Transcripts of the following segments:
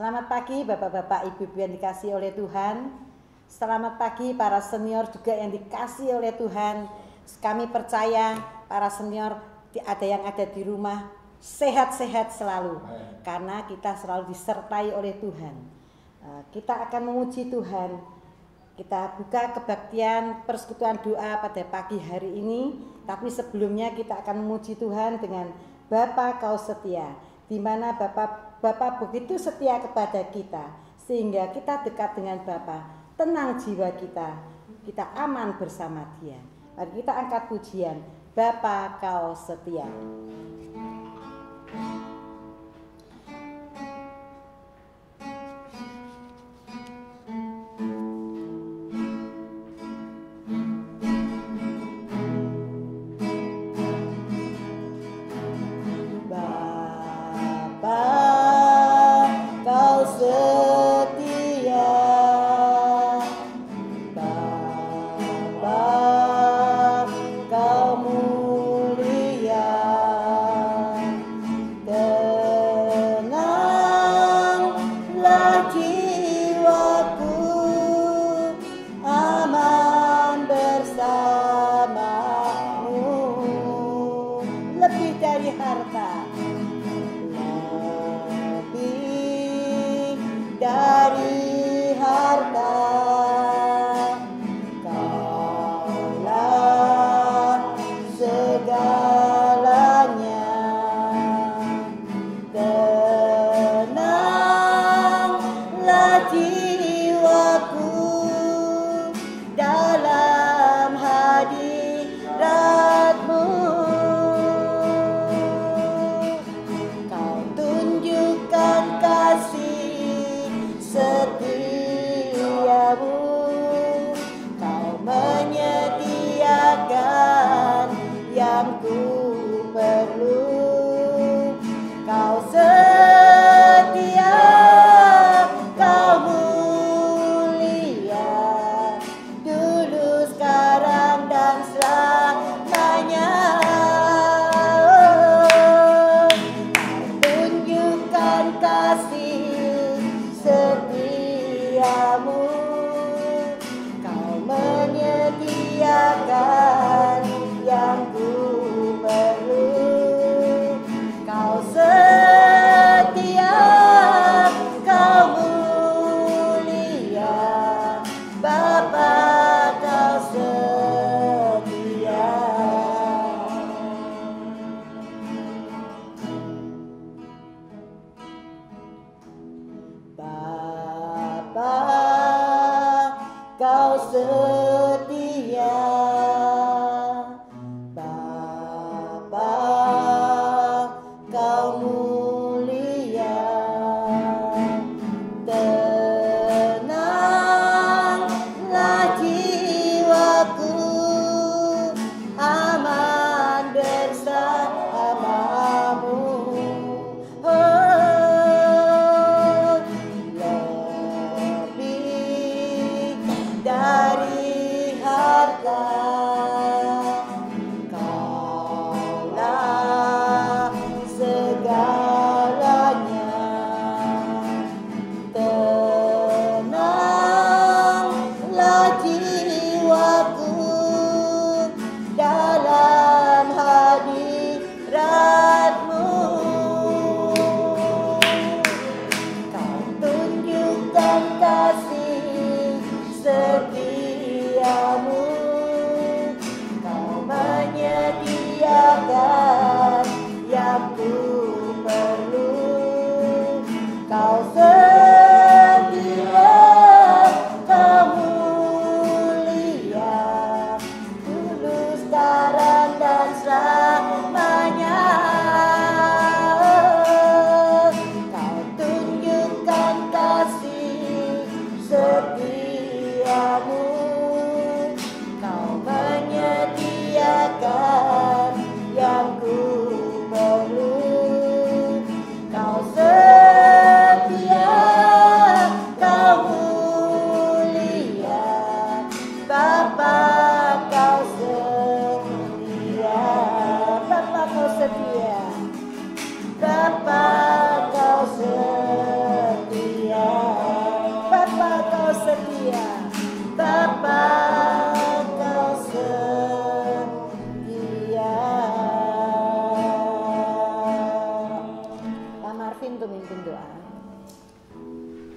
Selamat pagi Bapak-bapak, Ibu-ibu yang dikasihi oleh Tuhan. Selamat pagi para senior juga yang dikasihi oleh Tuhan. Kami percaya para senior ada yang ada di rumah sehat-sehat selalu. Karena kita selalu disertai oleh Tuhan. Kita akan memuji Tuhan. Kita buka kebaktian persekutuan doa pada pagi hari ini. Tapi sebelumnya kita akan memuji Tuhan dengan Bapa Kau setia, di mana Bapa begitu setia kepada kita, sehingga kita dekat dengan Bapa, tenang jiwa kita aman bersama Dia. Mari kita angkat pujian, Bapa Kau setia. Kau setia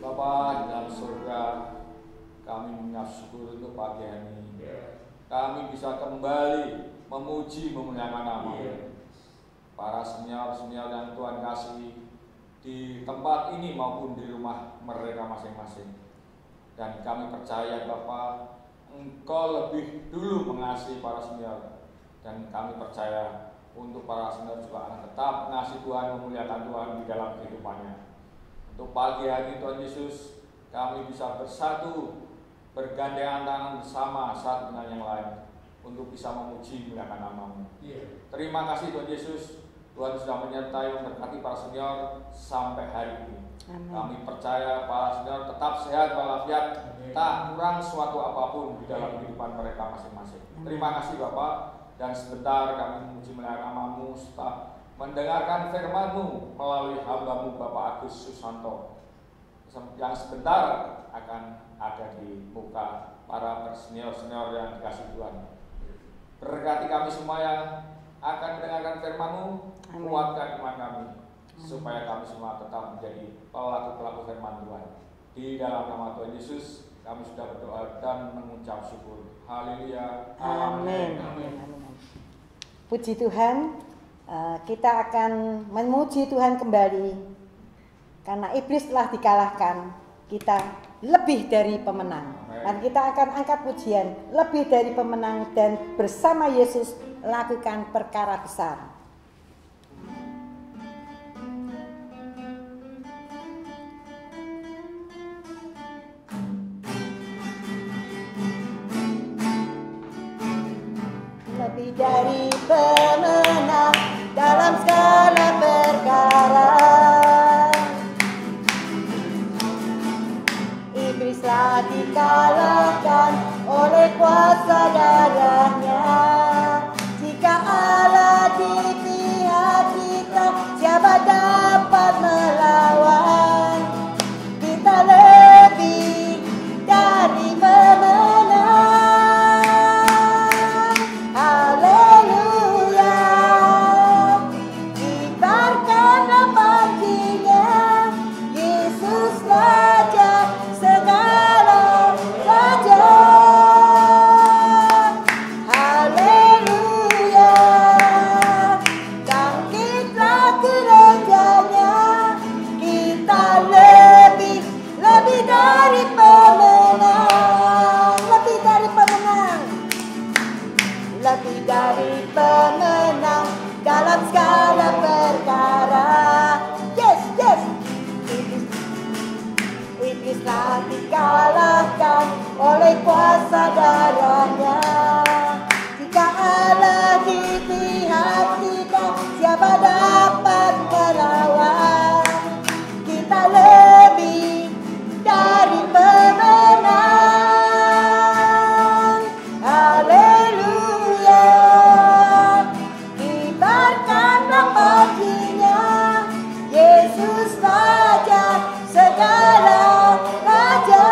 Bapa di dalam surga, kami mengucap syukur untuk pagi hari ini. Kami bisa kembali memuji memuliakan nama-Mu. Para senior-senior yang Tuhan kasih di tempat ini maupun di rumah mereka masing-masing. Dan kami percaya Bapa, Engkau lebih dulu mengasihi para senior. Dan kami percaya untuk para senior juga akan tetap mengasihi Tuhan, memuliakan Tuhan di dalam kehidupannya. Untuk pagi hari ini Tuhan Yesus, kami bisa bersatu, bergandengan tangan bersama satu dengan yang lain untuk bisa memuji memuliakan nama-Mu. Terima kasih Tuhan Yesus, Tuhan sudah menyertai memberkati para senior sampai hari ini. Amen. Kami percaya para senior tetap sehat walafiat, tak kurang suatu apapun di dalam kehidupan mereka masing-masing. Terima kasih Bapak, dan sebentar kami memuji memuliakan nama-Mu serta mendengarkan firman-Mu melalui hamba-Mu Bapak Agus Susanto yang sebentar akan ada di muka para senior-senior yang dikasih Tuhan. Berkati kami semua yang akan mendengarkan firman-Mu, kuatkan iman kami, supaya kami semua tetap menjadi pelaku-pelaku firman Tuhan. Di dalam nama Tuhan Yesus, kami sudah berdoa dan mengucap syukur. Haleluya. Amin. Puji Tuhan, kita akan memuji Tuhan kembali, karena iblis telah dikalahkan. Kita lebih dari pemenang. Dan kita akan angkat pujian lebih dari pemenang dan bersama Yesus lakukan perkara besar. Lebih dari pemenang dalam segala perkara. Iblislah dikalahkan oleh kuasa darahnya. Jika Allah di pihak kita, siapa dapat melawan? Kita lebih dari pemenang. Haleluya. Kibarkanlah paginya, Yesus Raja segala raja. Haleluya. Bangkitlah gerejanya, kita lebih dari pemenang. Lebih dari pemenang. Lebih dari pemenang dalam segala perkara. Yes, yes. Iblislah dikalahkan oleh kuasa darahnya. Jika Allah di pihak kita, siapa dapat melawan? Kita lebih dari pemenang. Haleluya. Kibarkanlah paginya, Yesus Raja segala raja.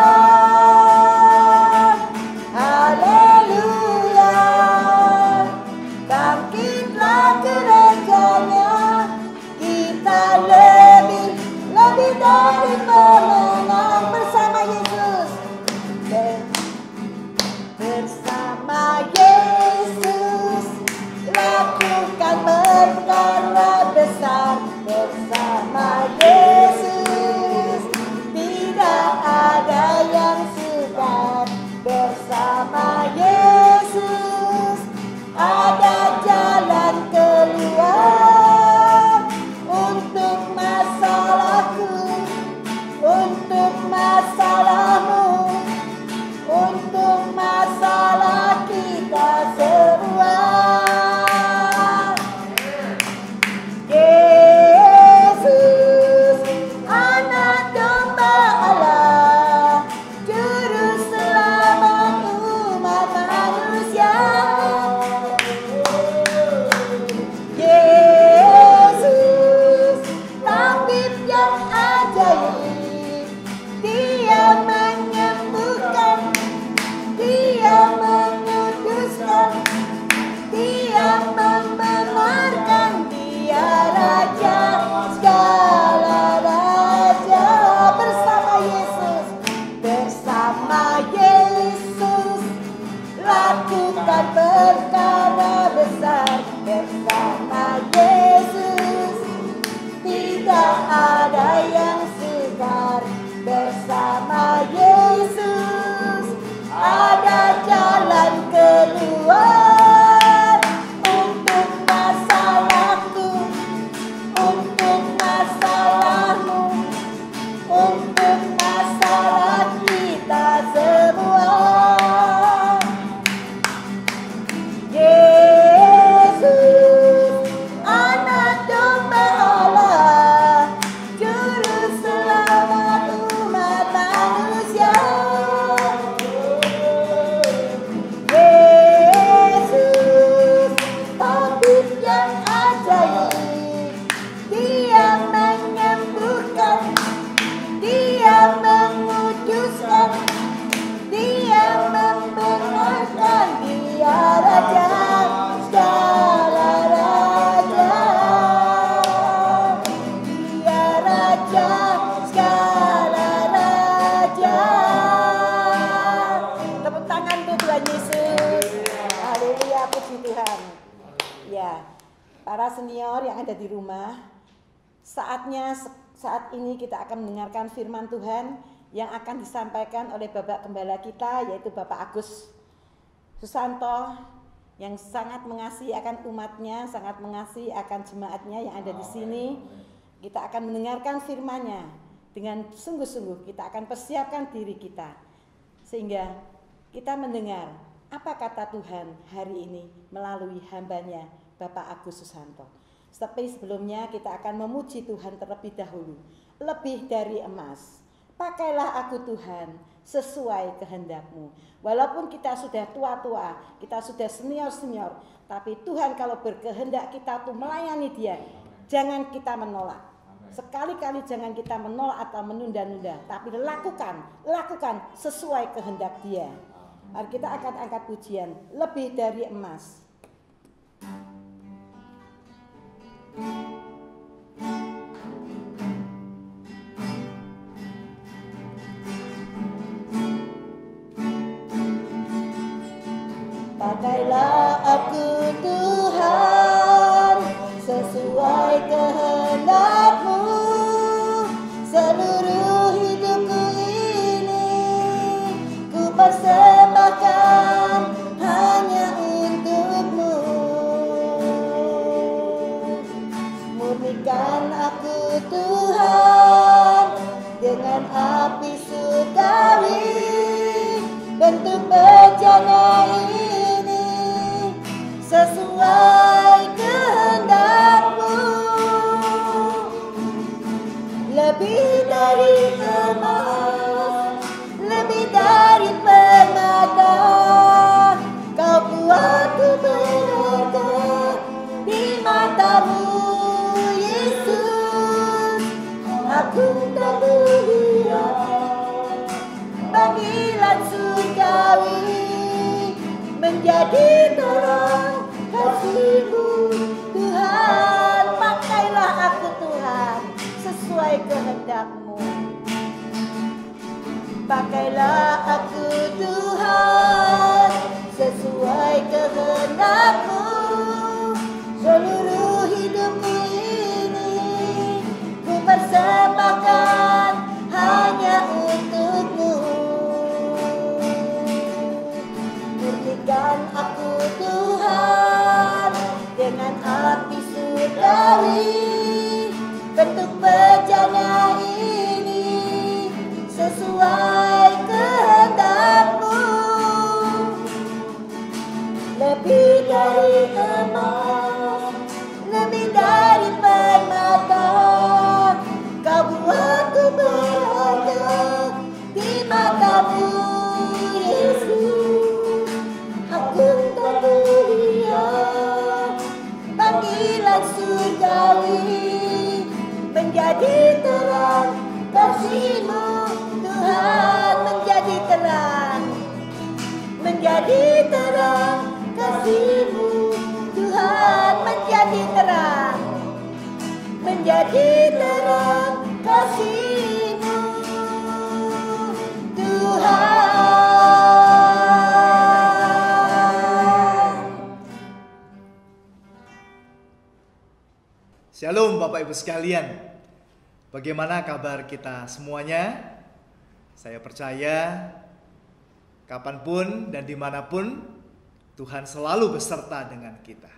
Haleluya. Bangkitlah gerejanya, kita ada di rumah, saatnya saat ini kita akan mendengarkan firman Tuhan yang akan disampaikan oleh Bapak Gembala kita, yaitu Bapak Agus Susanto, yang sangat mengasihi akan umatnya, sangat mengasihi akan jemaatnya yang ada di sini. Kita akan mendengarkan firman-Nya dengan sungguh-sungguh. Kita akan persiapkan diri kita sehingga kita mendengar apa kata Tuhan hari ini melalui hamba-Nya Bapak Agus Susanto. Tapi sebelumnya kita akan memuji Tuhan terlebih dahulu. Lebih dari emas, pakailah aku Tuhan sesuai kehendak-Mu. Walaupun kita sudah tua-tua, kita sudah senior-senior, tapi Tuhan kalau berkehendak kita tuh melayani Dia, jangan kita menolak. Sekali-kali jangan kita menolak atau menunda-nunda, tapi lakukan sesuai kehendak Dia. Mari kita akan angkat pujian lebih dari emas. Pakailah aku Tuhan sesuai kehendak-Mu, seluruh hidupku ini ku persembahkan hanya untuk-Mu. Murnikan aku Tuhan dengan api surgawi, bentuk bejana ini sesuai kehendak-Mu. Lebih dari emas, lebih dari permata, Kau buatku berharga di mata-Mu, Yesus. Aku tak mulia, panggilan surgawi menjadi terang kasih-Mu, Tuhan. Pakailah aku Tuhan sesuai kehendak-Mu. Pakailah aku Tuhan sesuai kehendak-Mu, seluruh hidupku ini ku persembahkan hanya untuk-Mu. Murnikan aku Tuhan dengan api surgawi, bentuk bejana ini sesuai kehendak-Mu. Lebih dari emas, lebih dari permata, Kau buatku berharga di mata-Mu, Yesus. Aku tak mulia, panggilan surgawi menjadi terang kasih-Mu, Tuhan. Menjadi terang, menjadi terang kasih-Mu, Tuhan. Menjadi terang, menjadi terang kasih-Mu, Tuhan. Shalom Bapak Ibu sekalian. Bagaimana kabar kita semuanya? Saya percaya kapanpun dan dimanapun Tuhan selalu beserta dengan kita.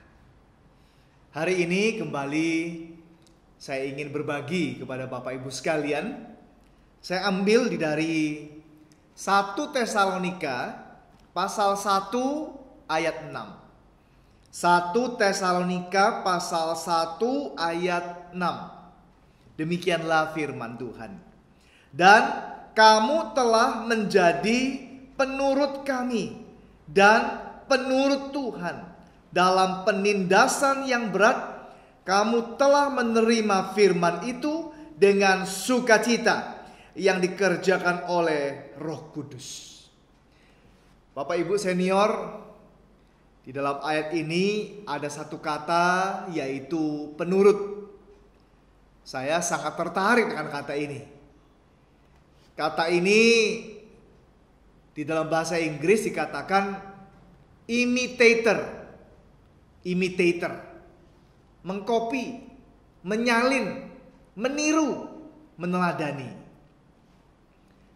Hari ini kembali saya ingin berbagi kepada Bapak Ibu sekalian. Saya ambil dari 1 Tesalonika pasal 1 ayat 6. 1 Tesalonika pasal 1 ayat 6. Demikianlah firman Tuhan. Dan kamu telah menjadi penurut kami dan penurut Tuhan dalam penindasan yang berat. Kamu telah menerima firman itu dengan sukacita yang dikerjakan oleh Roh Kudus. Bapak Ibu senior, di dalam ayat ini ada satu kata, yaitu penurut. Saya sangat tertarik dengan kata ini. Kata ini di dalam bahasa Inggris dikatakan imitator. Imitator. Mengkopi, menyalin, meniru, meneladani.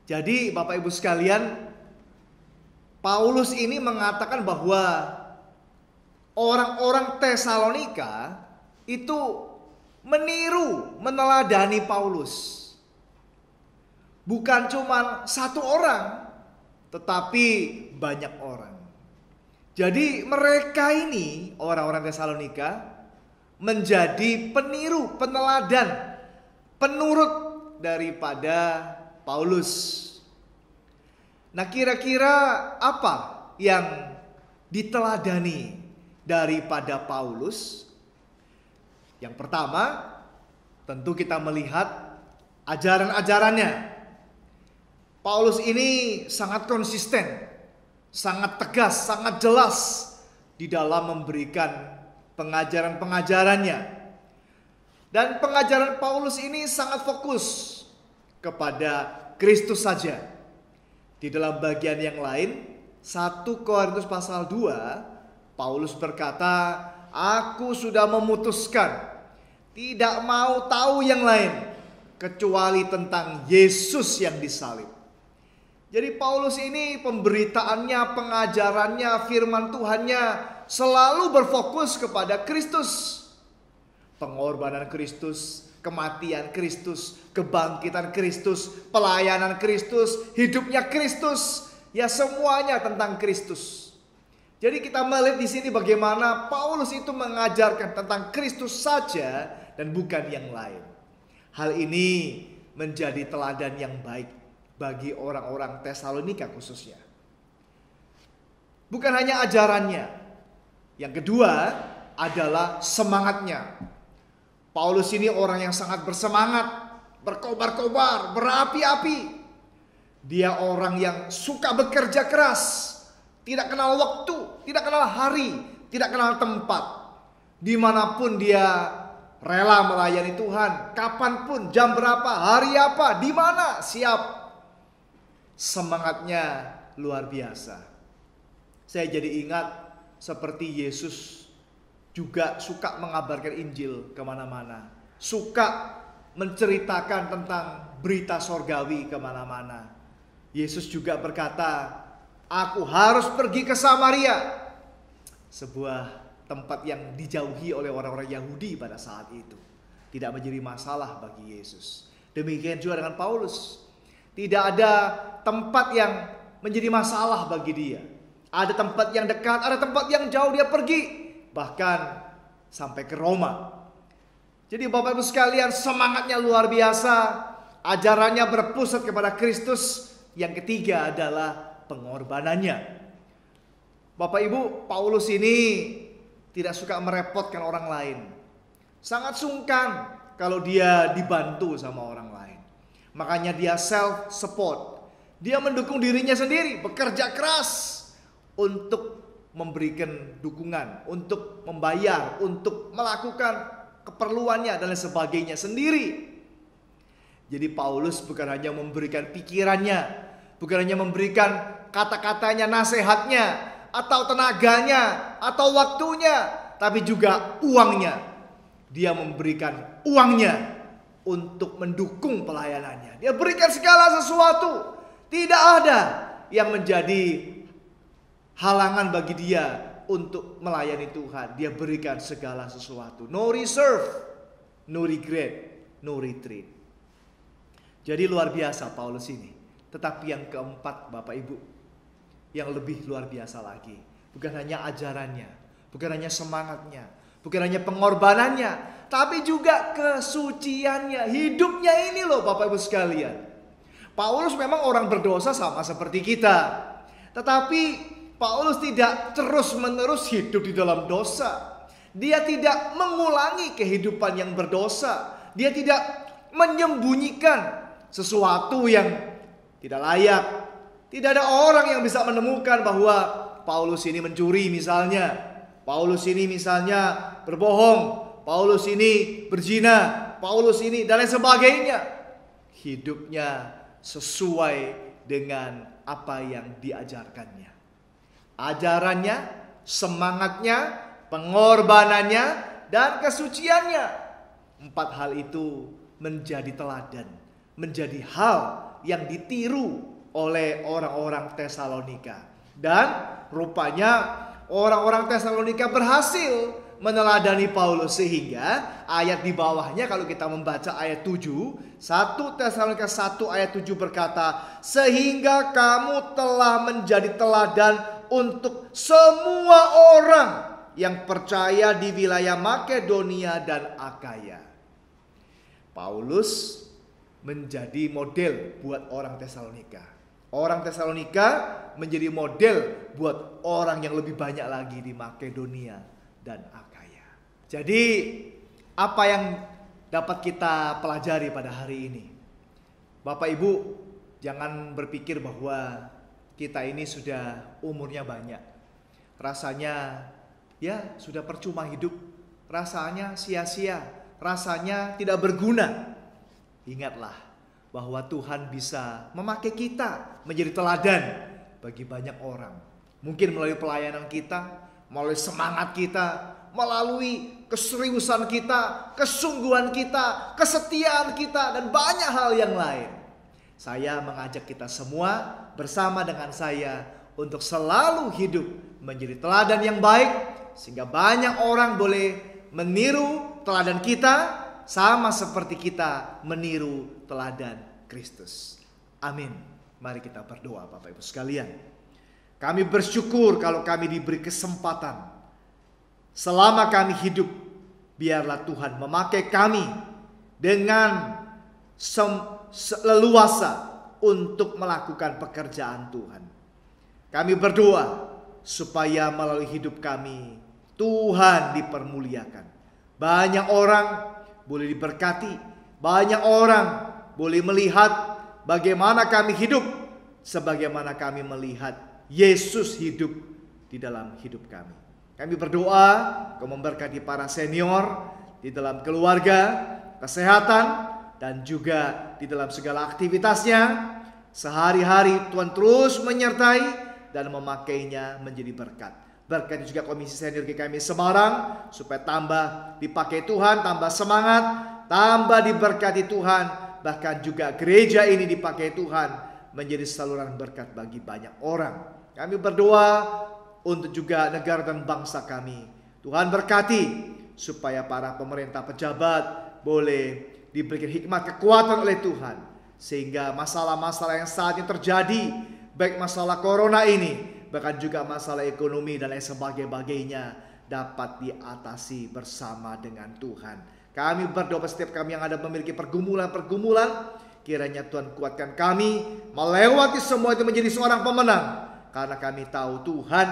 Jadi Bapak Ibu sekalian, Paulus ini mengatakan bahwa orang-orang Tesalonika itu meniru, meneladani Paulus. Bukan cuma satu orang, tetapi banyak orang. Jadi mereka ini, orang-orang Tesalonika, menjadi peniru, peneladan, penurut daripada Paulus. Nah, kira-kira apa yang diteladani daripada Paulus? Yang pertama, tentu kita melihat ajaran-ajarannya. Paulus ini sangat konsisten, sangat tegas, sangat jelas di dalam memberikan pengajaran-pengajarannya. Dan pengajaran Paulus ini sangat fokus kepada Kristus saja. Di dalam bagian yang lain, 1 Korintus pasal 2, Paulus berkata, "Aku sudah memutuskan tidak mau tahu yang lain kecuali tentang Yesus yang disalib." Jadi Paulus ini pemberitaannya, pengajarannya, firman Tuhannya selalu berfokus kepada Kristus. Pengorbanan Kristus, kematian Kristus, kebangkitan Kristus, pelayanan Kristus, hidupnya Kristus, ya semuanya tentang Kristus. Jadi kita melihat di sini bagaimana Paulus itu mengajarkan tentang Kristus saja dan bukan yang lain. Hal ini menjadi teladan yang baik bagi orang-orang Tesalonika khususnya. Bukan hanya ajarannya. Yang kedua adalah semangatnya. Paulus ini orang yang sangat bersemangat, berkobar-kobar, berapi-api. Dia orang yang suka bekerja keras, tidak kenal waktu, tidak kenal hari, tidak kenal tempat. Dimanapun dia rela melayani Tuhan, kapanpun, jam berapa, hari apa, di mana, siap. Semangatnya luar biasa. Saya jadi ingat seperti Yesus juga suka mengabarkan Injil kemana-mana. Suka menceritakan tentang berita sorgawi kemana-mana. Yesus juga berkata, "Aku harus pergi ke Samaria." Sebuah tempat yang dijauhi oleh orang-orang Yahudi pada saat itu. Tidak menjadi masalah bagi Yesus. Demikian juga dengan Paulus. Tidak ada tempat yang menjadi masalah bagi dia. Ada tempat yang dekat, ada tempat yang jauh dia pergi. Bahkan sampai ke Roma. Jadi Bapak Ibu sekalian, semangatnya luar biasa. Ajarannya berpusat kepada Kristus. Yang ketiga adalah pengorbanannya. Bapak Ibu, Paulus ini tidak suka merepotkan orang lain. Sangat sungkan kalau dia dibantu sama orang lain. Makanya dia self support. Dia mendukung dirinya sendiri, bekerja keras untuk memberikan dukungan, untuk membayar, untuk melakukan keperluannya dan lain sebagainya sendiri. Jadi Paulus bukan hanya memberikan pikirannya, bukan hanya memberikan kata-katanya, nasihatnya, atau tenaganya, atau waktunya, tapi juga uangnya. Dia memberikan uangnya untuk mendukung pelayanannya. Dia berikan segala sesuatu. Tidak ada yang menjadi halangan bagi dia untuk melayani Tuhan. Dia berikan segala sesuatu. No reserve, no regret, no retreat. Jadi luar biasa Paulus ini. Tetapi yang keempat Bapak Ibu, yang lebih luar biasa lagi. Bukan hanya ajarannya, bukan hanya semangatnya, bukan hanya pengorbanannya, tapi juga kesuciannya. Hidupnya ini loh Bapak Ibu sekalian. Paulus memang orang berdosa sama seperti kita. Tetapi Paulus tidak terus-menerus hidup di dalam dosa. Dia tidak mengulangi kehidupan yang berdosa. Dia tidak menyembunyikan sesuatu yang tidak layak. Tidak ada orang yang bisa menemukan bahwa Paulus ini mencuri misalnya. Paulus ini misalnya berbohong. Paulus ini berzina. Paulus ini dan lain sebagainya. Hidupnya sesuai dengan apa yang diajarkannya. Ajarannya, semangatnya, pengorbanannya, dan kesuciannya. 4 hal itu menjadi teladan, menjadi hal yang ditiru oleh orang-orang Tesalonika. Dan rupanya orang-orang Tesalonika berhasil meneladani Paulus, sehingga ayat di bawahnya kalau kita membaca ayat 7, 1 Tesalonika 1 ayat 7 berkata, sehingga kamu telah menjadi teladan untuk semua orang yang percaya di wilayah Makedonia dan Akaya. Paulus menjadi model buat orang Tesalonika. Orang Tesalonika menjadi model buat orang yang lebih banyak lagi di Makedonia dan Akaya. Jadi apa yang dapat kita pelajari pada hari ini? Bapak Ibu, jangan berpikir bahwa kita ini sudah umurnya banyak. Rasanya ya sudah percuma hidup. Rasanya sia-sia. Rasanya tidak berguna. Ingatlah bahwa Tuhan bisa memakai kita menjadi teladan bagi banyak orang. Mungkin melalui pelayanan kita, melalui semangat kita, melalui keseriusan kita, kesungguhan kita, kesetiaan kita, dan banyak hal yang lain. Saya mengajak kita semua bersama dengan saya untuk selalu hidup menjadi teladan yang baik, sehingga banyak orang boleh meniru teladan kita, sama seperti kita meniru teladan Kristus. Amin. Mari kita berdoa Bapak Ibu sekalian. Kami bersyukur kalau kami diberi kesempatan. Selama kami hidup, biarlah Tuhan memakai kami dengan leluasa untuk melakukan pekerjaan Tuhan. Kami berdoa supaya melalui hidup kami Tuhan dipermuliakan. Banyak orang boleh diberkati, banyak orang boleh melihat bagaimana kami hidup, sebagaimana kami melihat Yesus hidup di dalam hidup kami. Kami berdoa Kau memberkati para senior di dalam keluarga, kesehatan, dan juga di dalam segala aktivitasnya. Sehari-hari Tuhan terus menyertai dan memakainya menjadi berkat. Berkati juga Komisi Senior GKMI Semarang supaya tambah dipakai Tuhan, tambah semangat, tambah diberkati Tuhan. Bahkan juga gereja ini dipakai Tuhan menjadi saluran berkat bagi banyak orang. Kami berdoa untuk juga negara dan bangsa kami. Tuhan berkati supaya para pemerintah pejabat boleh diberikan hikmat kekuatan oleh Tuhan, sehingga masalah-masalah yang saat ini terjadi, baik masalah corona ini, bahkan juga masalah ekonomi dan lain sebagainya, dapat diatasi bersama dengan Tuhan. Kami berdoa setiap kami yang ada memiliki pergumulan-pergumulan, kiranya Tuhan kuatkan kami melewati semua itu menjadi seorang pemenang. Karena kami tahu Tuhan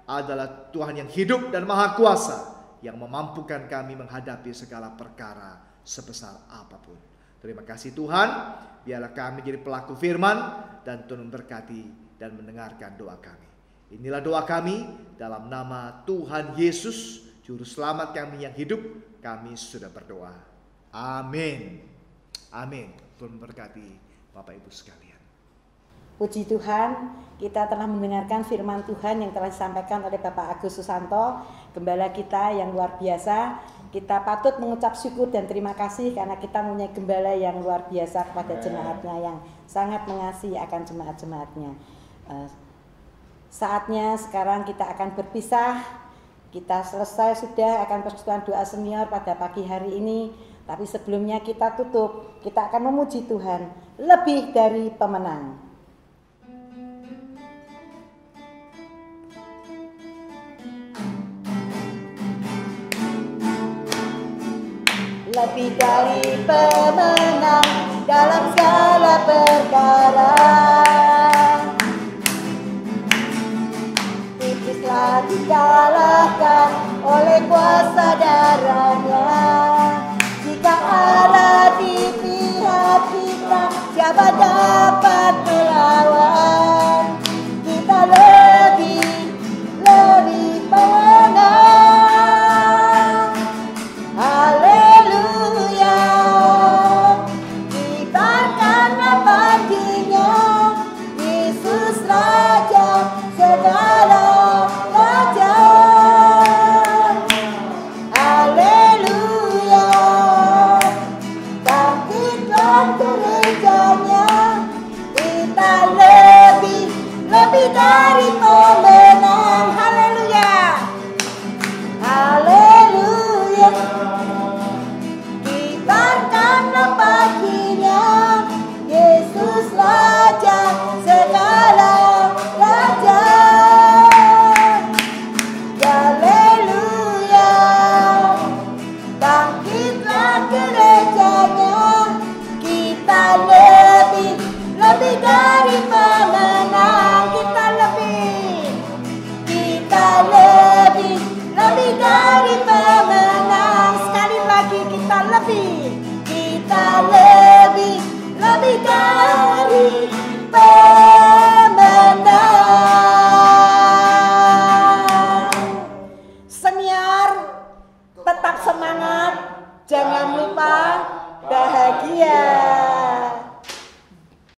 adalah Tuhan yang hidup dan maha kuasa, yang memampukan kami menghadapi segala perkara sebesar apapun. Terima kasih Tuhan, biarlah kami jadi pelaku firman, dan Tuhan memberkati dan mendengarkan doa kami. Inilah doa kami dalam nama Tuhan Yesus, Juru Selamat kami yang hidup, kami sudah berdoa. Amin. Amin. Tuhan memberkati Bapak Ibu sekalian. Puji Tuhan, kita telah mendengarkan firman Tuhan yang telah disampaikan oleh Bapak Agus Susanto, gembala kita yang luar biasa. Kita patut mengucap syukur dan terima kasih karena kita mempunyai gembala yang luar biasa kepada jemaatnya, yang sangat mengasihi akan jemaat-jemaatnya. Saatnya sekarang kita akan berpisah. Kita selesai sudah akan persekutuan doa senior pada pagi hari ini. Tapi sebelumnya kita tutup, kita akan memuji Tuhan lebih dari pemenang. Lebih dari pemenang dalam segala perkara, iblislah dikalahkan oleh kuasa darahnya. Jika Allah di pihak kita, siapa dapat melawan? Kita lebih menang. Haleluya, kibarkanlah panjinya, Yesus Raja segala raja. Haleluya. Ketika